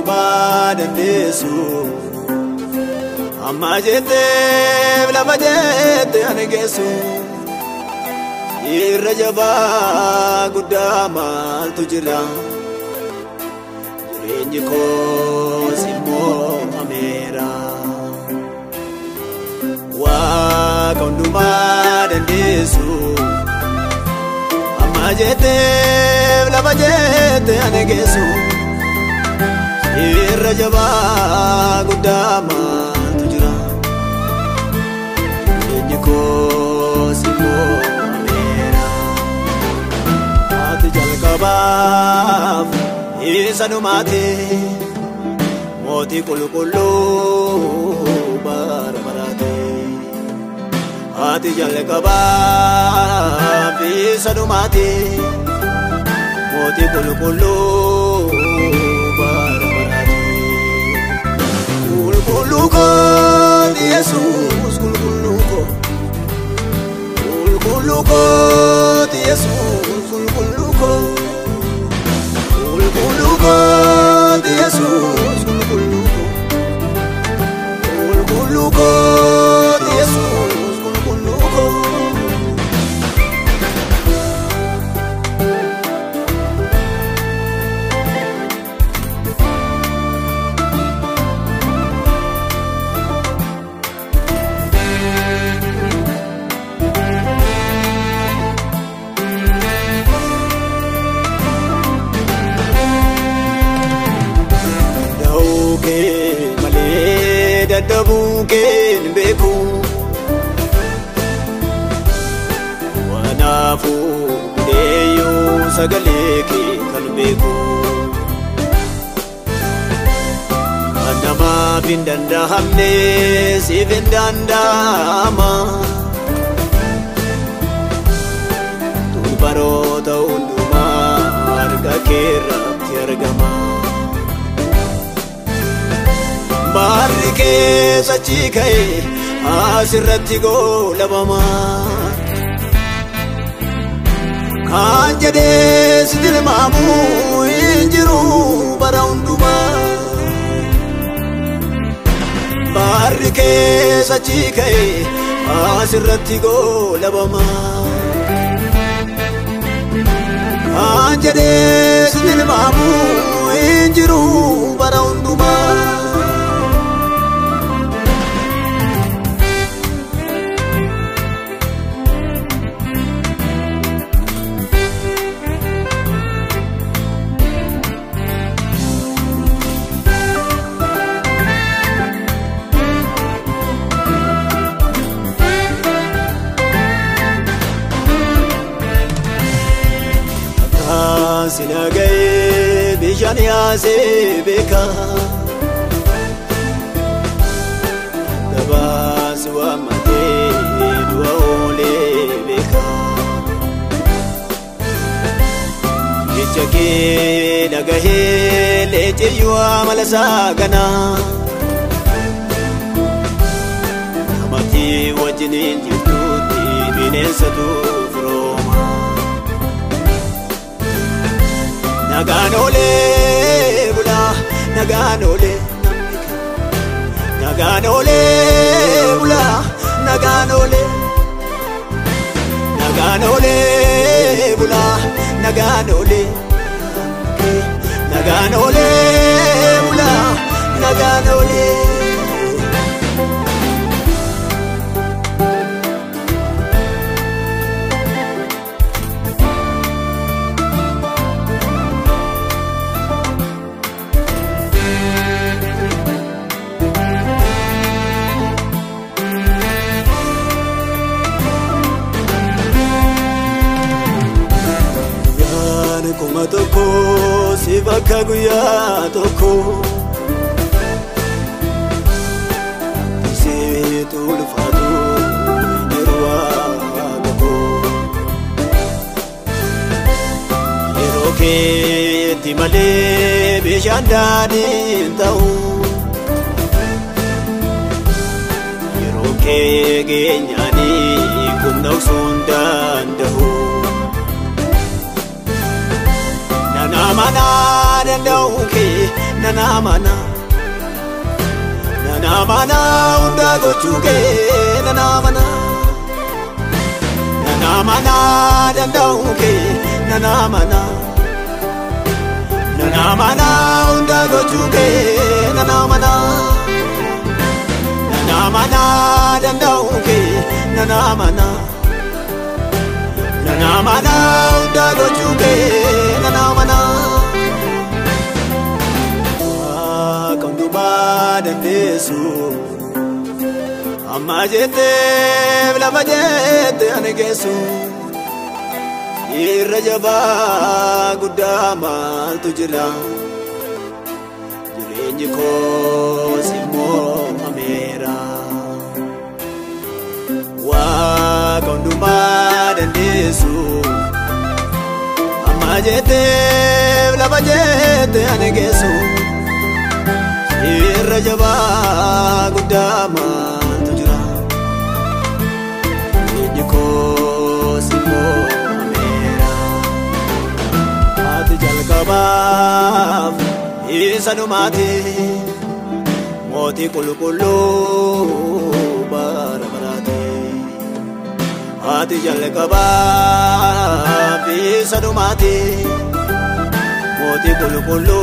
hundumaa dandeessu amma jetteef lafa jette ani geessu irra jabaa guddaa maaltu jira jireenyi koos immoo ameera waaqa hundumaa dandeessu amma jetteef lafa jette ani geessu irra jabaa guddaa maaltu jira jireenyi koos immoo ameera ati jalqabaaf isa dhumaate mootii qulqulluu bara baraate ati jalqabaaf isa dhumaate mootii qulqulluu bara baraate qulqulluu koo Yesuus qulqulluu koo Yesuus qulqulluu koo Yesuus qulqulluu koo Yesuus qulqulluu koo Dabuken beku wanafu deyo sagaleke kan beku anama bindanda hamne si bindanda ma tu barota unduma arga kera tergama Marike sachikai asirratti golabama kanjade sidilmamu injiru bara unduma Marike sachikai asirratti golabama kanjade sidilmamu injiru bara unduma Sinagaye bijani ase beka dabaswa mate dua ole beka Ichake nagahe leche yuwa malasa gana Amati wajinin jituti binensatu froma Naganole bula naganole naganole bula naganole naganole bula naganole naganole bula naganole Kuma toko si bakka guyyaa tokko Seetu ulfaatu yeroo waaqoo yeroo keetti malee bishaan daadhiin ta'u yeroo kee geenyaanii kunuunsuu hin danda'u Namana dandauke nana mana unda gochuke nana mana dandauke nana mana unda gochuke nana mana dandauke nana mana unda gochuke nana mana konduba dandesu amma jete lama jete anegesu irrajaba gudama tujira jirenji ko simo amera wa konduba dandesu amma jete lama jete anegesu irrajaba gudama tujira jirenji ko simo jalkabaf isanumati moti kulukulu barabarate ati jalkabaf isanumati moti kulukulu